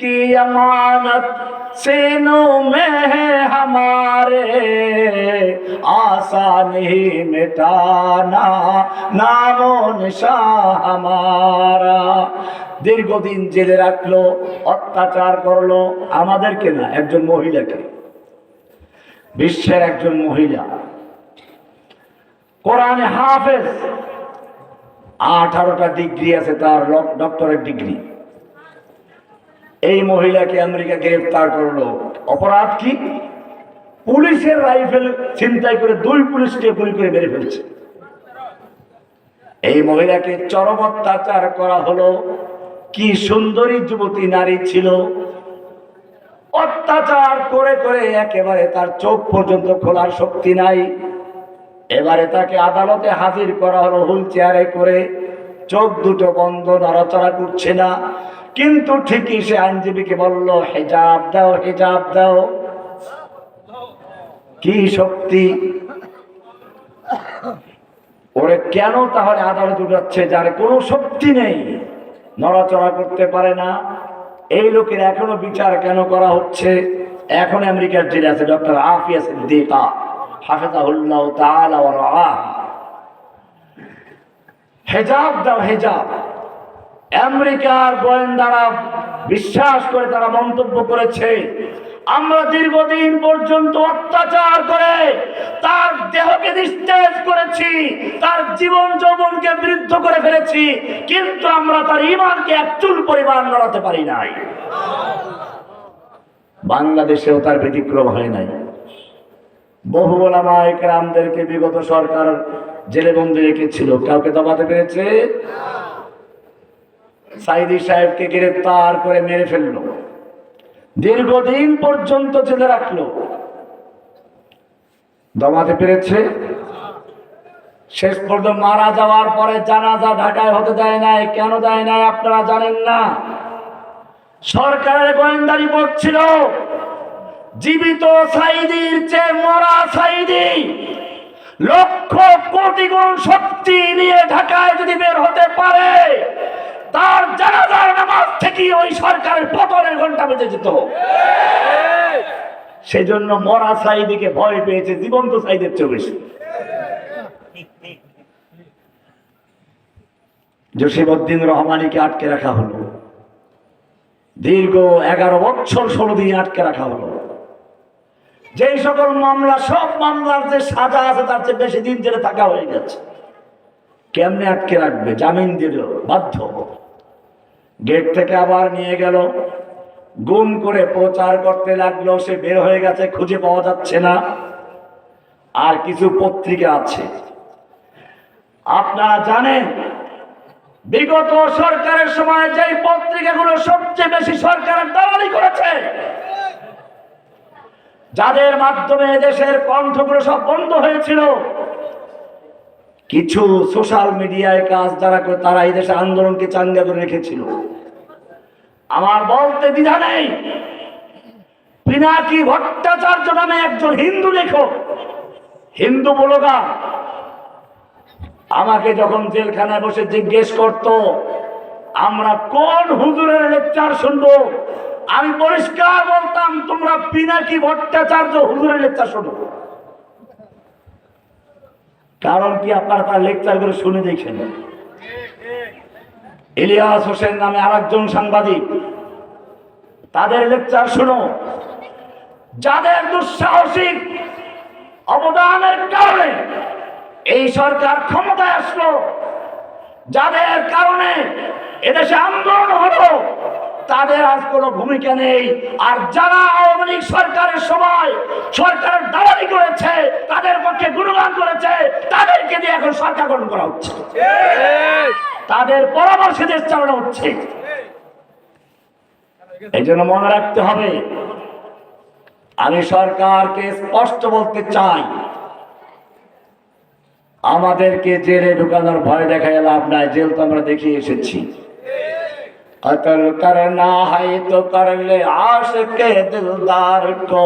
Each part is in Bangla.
की अमानत सीनों में है हमारे, आशा नहीं मिटाना नामो निशा हमारा। দীর্ঘদিন জেলে রাখলো, অত্যাচার করলো, আমাদেরকে না, একজন মহিলাকে, বিশ্বের একজন মহিলা, কোরআনে হাফেজ, 18টা ডিগ্রি আছে তার, ডক্টরেট ডিগ্রি। এই মহিলাকে আমেরিকা গ্রেফতার করলো। অপরাধ কি? পুলিশের রাইফেল ছিনতাই করে 2 পুলিশকে গুলি করে মেরে ফেলছে। এই মহিলাকে চরম অত্যাচার করা হলো। কি সুন্দরী যুবতী নারী ছিল, অত্যাচার করে করে একেবারে তার চোখ পর্যন্ত খোলার শক্তি নাই। এবারে তাকে আদালতে হাজির করা হলো হুইল চেয়ারে করে, চোখ দুটো বন্ধ, নড়াচড়া করছে না। কিন্তু ঠিকই সে আইনজীবীকে বলল, হিজাব দাও, হিজাব দাও। কি শক্তি! ওরে কেন তাহলে আদালতে উঠাচ্ছে যার কোনো শক্তি নেই, নড়াচড়া করতে পারে না? এই লোকের এখনো বিচার কেন করা হচ্ছে? এখন আমেরিকার জেলে আছে ডক্টর আফিয়া সিদ্দিকা হাফিজাহুল্লাহ তাআলা ওয়া রাআহ। হিজাব দাও, হিজাব। আমেরিকার গোয়েন্দারা বিশ্বাস করে তারা মন্তব্য করেছে, আমরা দীর্ঘদিন পর্যন্ত অত্যাচার করে তার দেহকে নিস্তেজ করেছি, তার জীবন যৌবনকে বৃদ্ধ করে ফেলেছি, কিন্তু আমরা তার ঈমানকে এক চুল পরিমাণ নড়াতে পারি নাই। বাংলাদেশেও তার ব্যতিক্রম হয় নাই। বহু ওলামায়ে কেরামদেরকে বিগত সরকার জেলে বন্দি রেখেছিল, কাউকে দমাতে পেরেছে? সাইদি সাহেবকে গ্রেফতার করে মেরে ফেললো, দীর্ঘদিন পর্যন্ত জেলে রাখলো, দমাতে পেরেছে? শেষ পর্যন্ত মারা যাওয়ার পরে জানাজা ঢাকায় হতে দেয় নাই। কেন দেয় নাই আপনারা জানেন না? সরকারের গোয়েন্দা রিপোর্ট ছিল, জীবিত সাইদির চেয়ে মরা সাইদি লক্ষ কোটি গুণ শক্তি নিয়ে ঢাকায় যদি বের হতে পারে, তার জানাজার নামাজ থেকে ওই সরকারের পতনের ঘন্টা বেজে যেত। সেই জন্য মরা সাইদিকে ভয় পেয়েছে জীবন্ত সাইদের চেয়ে বেশি। জসিমউদ্দিন রহমানীকে আটকে রাখা হলো, দীর্ঘ 11 বছর 16 দিন আটকে রাখা হলো। যেই সকল মামলা, সব মামলার যে সাজা আছে তার চেয়ে বেশি দিন জেলে থাকা হয়ে গেছে। কেমনে আটকে রাখবে? জামিন দিল, বাধ্য। গেট থেকে আবার নিয়ে গেল, গুম করে প্রচার করতে লাগলো সে বের হয়ে গেছে, খুঁজে পাওয়া যাচ্ছে না। আর কিছু পত্রিকা আছে, আপনারা জানেন বিগত সরকারের সময় যেই পত্রিকাগুলো সবচেয়ে বেশি সরকারের দালালি করেছে, যাদের মাধ্যমে দেশের কণ্ঠগুলো সব বন্ধ হয়েছিল, কিছু সোশ্যাল মিডিয়ায় কাজ যারা করে তারা এই দেশে আন্দোলনকে চাঙ্গা করে রেখেছিল। আমার বলতে দ্বিধা নেই, পিনাকি ভট্টাচার্য নামে একজন হিন্দু লেখক, হিন্দু ব্লগার, আমাকে যখন জেলখানায় বসে জিজ্ঞেস করত আমরা কোন হুজুরের লেকচার শুনবো, আমি পরিষ্কার বলতাম তোমরা পিনাকি ভট্টাচার্য হুজুরের লেকচার শোনো। কারণ কি? আপনারা তার লেকচার করে শুনে দেখেন। ইলিয়াস হোসেন নামে আরেকজন সাংবাদিক, তাদের লেকচার শুনো। যাদের দুঃসাহসিক অবদানের কারণে এই সরকার ক্ষমতায় আসলো, যাদের কারণে এদেশে আন্দোলন হলো, তাদের আজ কোনো ভূমিকা নেই। আর যারা আওয়ামী লীগ সরকারের সময় সরকারের দালালি করেছে, তাদের পক্ষে গুণগান করেছে, তাদেরকে দিয়ে এখন সরকার গঠন করা হচ্ছে, তাদের পরামর্শে দেশ চালানো হচ্ছে। এই জন্য মনে রাখতে হবে, আমি সরকারকে স্পষ্ট বলতে চাই, আমাদেরকে জেলে ঢুকানোর ভয় দেখায় লাভ নাই। জেল তো আমরা দেখিয়ে এসেছি। कत्ल करना है तो कर ले आशिक़ दिलदार को,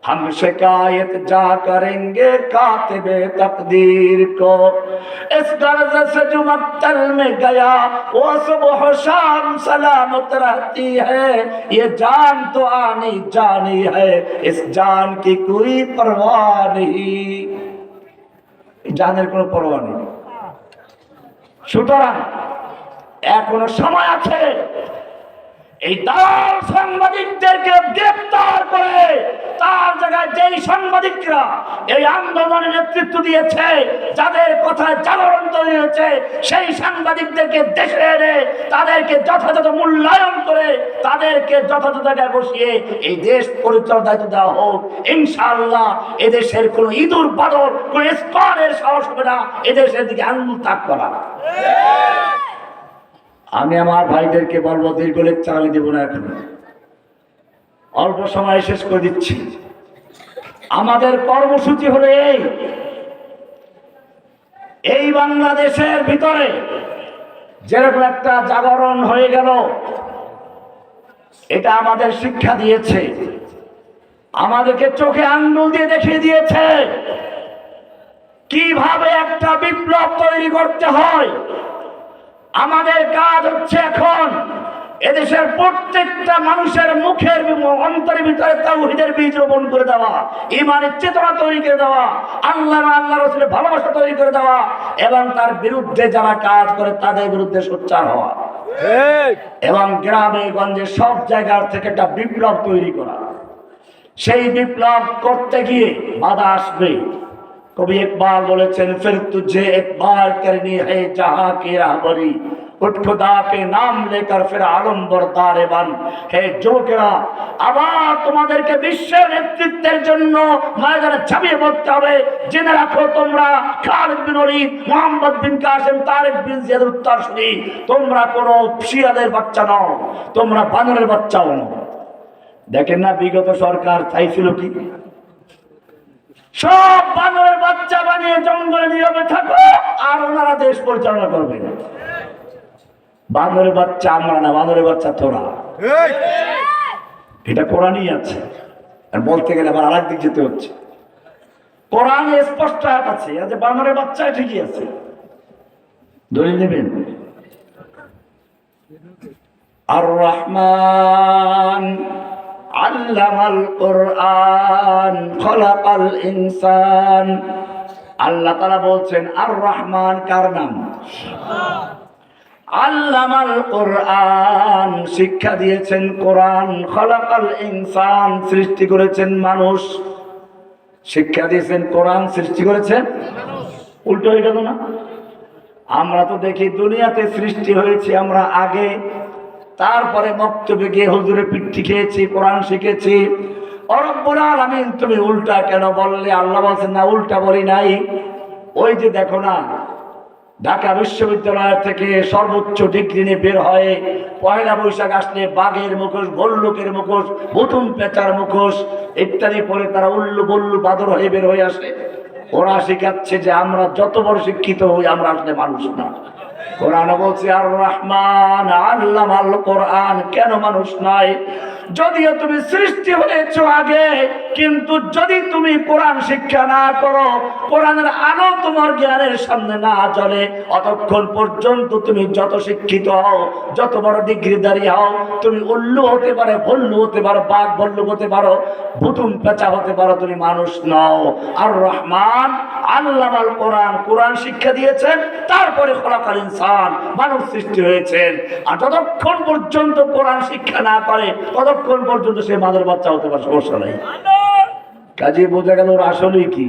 हम शिकायत जा करेंगे कातिबे तकदीर को, इस गर्ज से जो मक्तल में गया वो सुबह शाम सलामत रहती है, ये जान तो आनी जानी है, इस जान की कोई परवाह नहीं। জানের কোনো পরোয়া নেই। সুতরাং এখনো সময় আছে এই দালাল সাংবাদিকদেরকে গ্রেফতার করে তার জায়গায় যেই সাংবাদিকরা এই আন্দোলনে নেতৃত্ব দিয়েছে, যাদের কথায় জাগরণ তৈরি হয়েছে, সেই সাংবাদিকদেরকে দেশে এনে তাদেরকে যথাযথ মূল্যায়ন করে তাদেরকে যথাযথ জায়গায় বসিয়ে এই দেশ পরিচালনার দায়িত্ব দেওয়া হোক। ইনশাআল্লাহ এদেশের কোনো ইঁদুর বাদর কোনো স্কোয়াডের সাহস হবে না এদেশের দিকে আঙুল তাক করা। আমি আমার ভাইদেরকে বলবো, দীর্ঘ লেকচার আমি দেব না, এখন অল্প সময় শেষ করে দিচ্ছি। আমাদের কর্মসূচি হলো এই বাংলাদেশের ভিতরে যেরকম একটা জাগরণ হয়ে গেল, এটা আমাদের শিক্ষা দিয়েছে, আমাদেরকে চোখে আঙ্গুল দিয়ে দেখিয়ে দিয়েছে কিভাবে একটা বিপ্লব তৈরি করতে হয়। আমাদের কাজ হচ্ছে এখন এদেশের প্রত্যেকটা মানুষের মুখের অন্তরের ভিতরে তাওহীদের বীজ রোপণ করে দেওয়া, ঈমানের চেতনা তৈরি করে দেওয়া, আল্লাহ রাসূলের ভালোবাসা তৈরি করে দেওয়া, এবং তার বিরুদ্ধে যারা কাজ করে তাদের বিরুদ্ধে সোচ্চার হওয়া, এবং গ্রামে গঞ্জে সব জায়গার থেকে একটা বিপ্লব তৈরি করা। সেই বিপ্লব করতে গিয়ে বাধা আসবে। কবি ইকবাল বলেছেন, ফির তুঝে একবার করনি है जहां की राहबरी, उठ खुदा के नाम लेकर फिर आलम बरदारे बन। হে যুবকেরা, আবার তোমাদেরকে বিশ্বের নেতৃত্বের জন্য ময়দানে ঝাঁপিয়ে পড়তে হবে। জেনে রাখো, তোমরা খালিদ বিন ওয়ালিদ, মুহাম্মদ বিন কাসেম, তারেক বিন জিয়াদের উত্তরসূরি, তোমরা কোনো শিয়াদের বাচ্চা নও, তোমরা বানরের বাচ্চাও নও। দেখেন না বিগত সরকার চাইছিল কি, সব বানরের বাচ্চা বানিয়ে জঙ্গলে নীরবে থাকো আর ওনারা দেশ পরিচালনা করবে। বানরের বাচ্চা আমরা না, বানরের বাচ্চা তোরা। এটা কোরআনই আছে, আর বলতে গেলে আবার আরেক দিক যেতে হচ্ছে। কোরআনে স্পষ্ট আয়াত আছে যে বানরের বাচ্চা ঠিকই আছে, দলিল নেবেন। আর রহমান আল্লামাল কোরআন খলাকাল ইনসান। আল্লাহ তাআলা বলছেন আর রহমান কার নাম? আল্লামাল কোরআন, শিক্ষা দিয়েছেন কোরআন। খলাকাল ইনসান, সৃষ্টি করেছেন মানুষ। শিক্ষা দিয়েছেন কোরআন, সৃষ্টি করেছেন উল্টো হয়ে গেল না? আমরা তো দেখি দুনিয়াতে সৃষ্টি হয়েছে আমরা আগে, তারপরে মক্তবে গিয়ে হুজুরের পিঠি খেয়েছি, কোরআন শিখেছি। রব্বুল আলামিন তুমি উল্টা কেন বললে? আল্লাহ বলছেন না, উল্টা বলি নাই। ওই যে দেখো না, ঢাকা বিশ্ববিদ্যালয় থেকে সর্বোচ্চ ডিগ্রি নিয়ে বের হয়ে পয়লা বৈশাখ আসলে বাঘের মুখোশ, ভল্লুকের মুখোশ, ভুতুম পেঁচার মুখোশ ইত্যাদি পরে তারা উল্লু বল্লু বাদর হয়ে বের হয়ে আসে। ওরা শিখাচ্ছে যে আমরা যত বড় শিক্ষিত হই আমরা আসলে মানুষ না। কোরআন বলছে আর রহমান আল্লামাল কোরআন, কেন মানুষ নয়? যদিও তুমি সৃষ্টি হয়েছো আগে, কিন্তু যদি তুমি কোরআন শিক্ষা না করো, কোরআনের আলো তোমার জ্ঞানের সামনে না জ্বলে, অতক্ষণ পর্যন্ত তুমি যত শিক্ষিত হও, যত বড় ডিগ্রিধারী হও, তুমি উল্লু হতে পারে, ভল্লু হতে পারো, বাঘ ভল্লুক হতে পারো, ভুতুম পেঁচা হতে পারো, তুমি মানুষ নও। আর রহমান আল্লামাল কোরআন, কোরআন শিক্ষা দিয়েছেন, তারপরে খলাকাল ইনসান, মানুষ সৃষ্টি হয়েছেন। আর যতক্ষণ পর্যন্ত কোরআন শিক্ষা না করে ততক্ষণ পর্যন্ত সে মাদের বাচ্চা হতে পারে, সমস্যা নাই। কাজে বোঝা গেল ওরা আসলেই কি,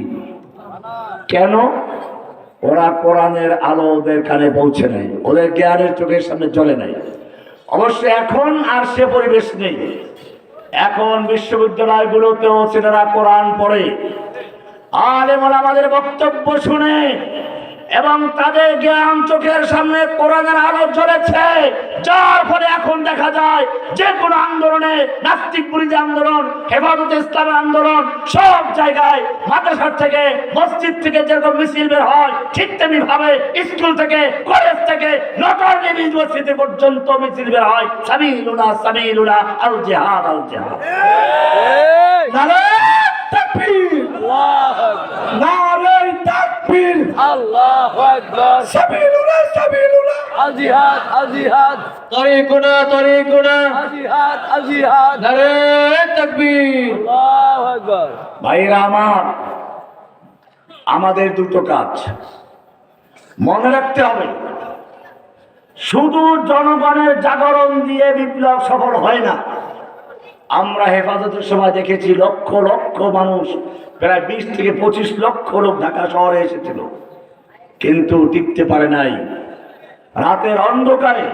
কেন ওরা কোরআনের আলো ওদের কানে পৌঁছে নাই, ওদের জ্ঞানের চোখের সামনে জ্বলে নাই। অবশ্য এখন আর সে পরিবেশ নেই। এখন বিশ্ববিদ্যালয়গুলোতেও ছেলেরা কোরআন পড়ে, আলেম ওলামাদের বক্তব্য শুনে, এবং তাদের জ্ঞান চোখের সামনে কোরআনের আলো জ্বলেছে, যার ফলে এখন দেখা যায় যে কোনো আন্দোলনে, নাস্তিক বিরোধী আন্দোলন, হেফাজতে ইসলামের আন্দোলন, সব জায়গায় মাদ্রাসা থেকে, মসজিদ থেকে যেরকম মিছিল বের হয়, ঠিক তেমনি ভাবে স্কুল থেকে, কলেজ থেকে, নটর ডেম ইউনিভার্সিটি পর্যন্ত মিছিল বের হয়, সাবিলুনা সাবিলুনা আল জিহাদ আল জিহাদ। তাকবীর, আল্লাহু আকবার, নারে তাকবীর, আল্লাহু আকবার, সাবিলুল্লাহ সাবিলুল্লাহ, আল জিহাদ, আল জিহাদ, তরিকুনা তরিকুনা, আল জিহাদ, আল জিহাদ, নারে তাকবীর। আল্লাহু আকবার। ভাইরা আমার, আমাদের দুটো কাজ মনে রাখতে হবে। শুধু জনগণের জাগরণ দিয়ে বিপ্লব সফল হয় না। আমরা হেফাজতের সময় দেখেছি লক্ষ লক্ষ মানুষ, প্রায় 20 থেকে 25 লক্ষ লোক ঢাকা শহরে এসেছিল, কিন্তু টিকতে পারে নাই। রাতের অন্ধকারে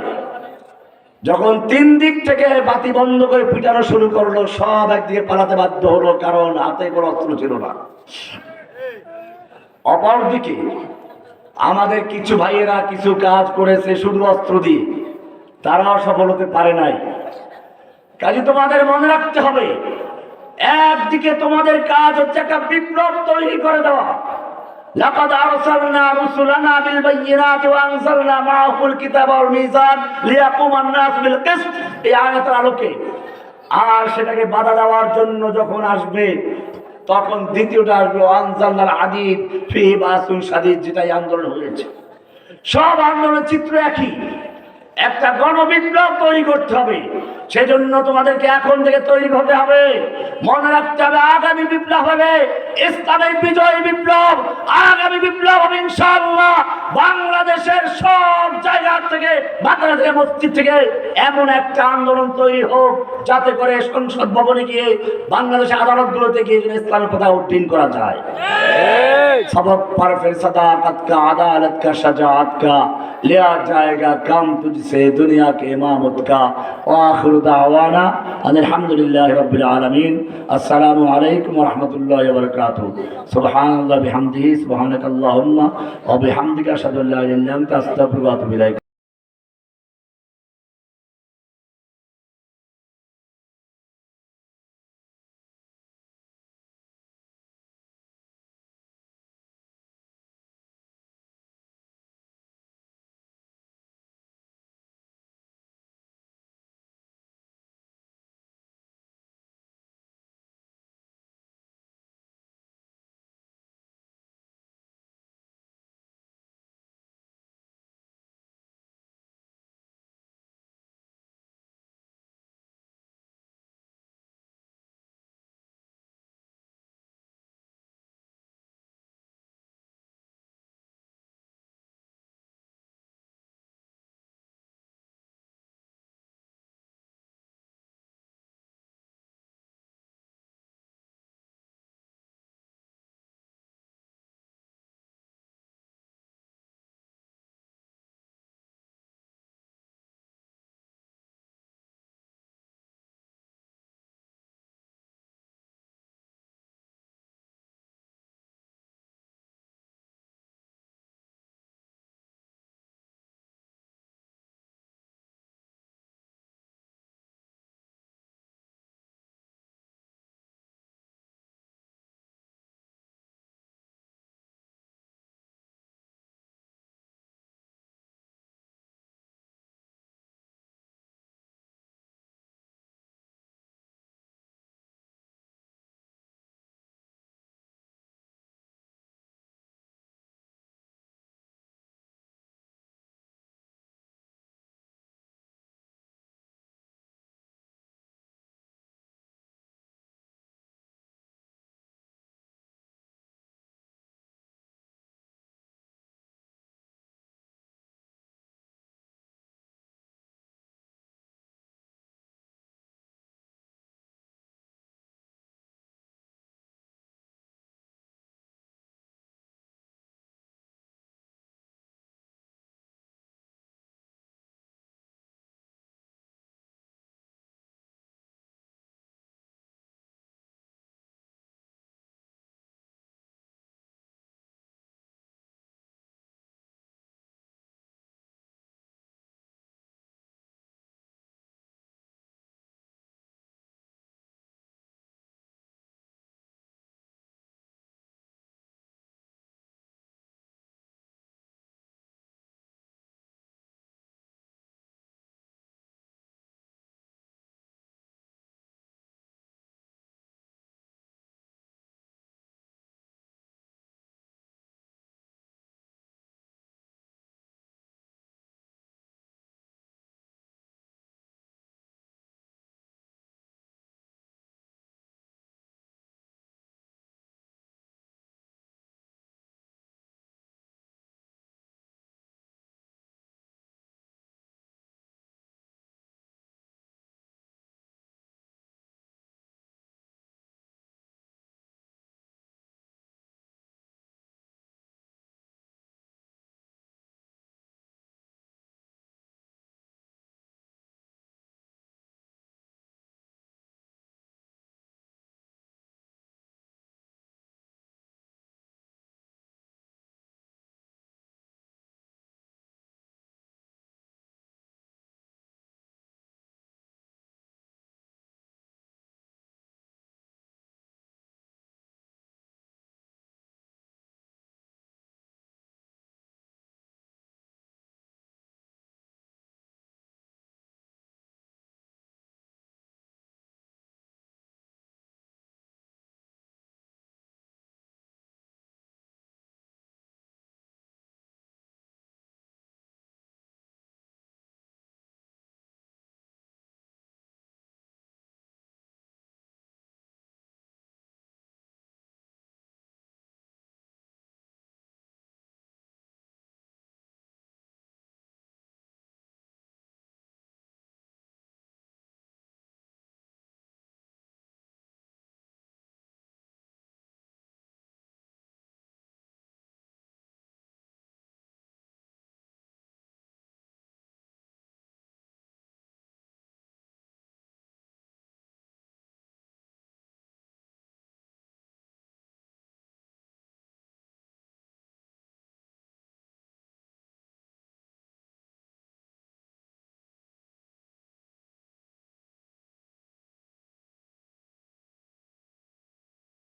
যখন 3 দিক থেকে বাতি বন্ধ করে পিটানো শুরু করলো, সব একদিকে পালাতে বাধ্য হলো, কারণ হাতে কোনো অস্ত্র ছিল না। অপরদিকে আমাদের কিছু ভাইয়েরা কিছু কাজ করেছে শুধু অস্ত্র দিয়ে, তারাও সফল হতে পারে নাই। কাজে তোমাদের মনে রাখতে হবে, একদিকে তোমাদের কাজ হচ্ছে একটা বিপ্লব তৈরি করে দেওয়া। লাকাদ আরসালনা রুসুলানা বিল বাইয়িনাতি ওয়া আনজালনা মাআহুল কিতাবা ওয়াল মিজান লিয়াকুমান নাস বিল কিসত, এই আয়াতের আলোকে। আর সেটাকে বাধা দেওয়ার জন্য যখন আসবে, তখন দ্বিতীয়টা আসবে আনজালনাল হাদিদ ফিহি বাসুন শাদীদ, যেটাই আন্দোলন হয়েছে। সব আন্দোলনের চিত্র একই, একটা গণবিপ্লব তৈরি করতে হবে। সেজন্য তোমাদেরকে এখন থেকে তৈরি হতে হবে। মনে রাখতে হবে, আগামী বিপ্লব হবে ইসলামের বিজয় বিপ্লব। আগামী বিপ্লব হবে ইনশাআল্লাহ বাংলাদেশের সব জায়গা থেকে, বাংলাদেশের মসজিদ থেকে এমন একটা আন্দোলন তৈরি হোক, যাতে করে সংসদ ভবনে গিয়ে, বাংলাদেশের আদালতগুলোতে গিয়ে ইসলামের কথা উদ্দিন করা যায়। सबक पर फिर सदाकत का, अदालत का, शजाअत का लिया जाएगा काम तुझसे दुनिया के इमामत का। आखिर दावाना अल्हम्दुलिल्लाहि रब्बिल आलमीन। अस्सलामु अलैकुम व रहमतुल्लाहि व बरकातुहू। सुब्हानल्लाहि बिहम्दिही, सुब्हानकल्लाहुम्मा व बिहम्दिका, अशहदु अल्ला इलाहा इल्ला अंता, अस्तगफिरुका व अतूबु इलैक।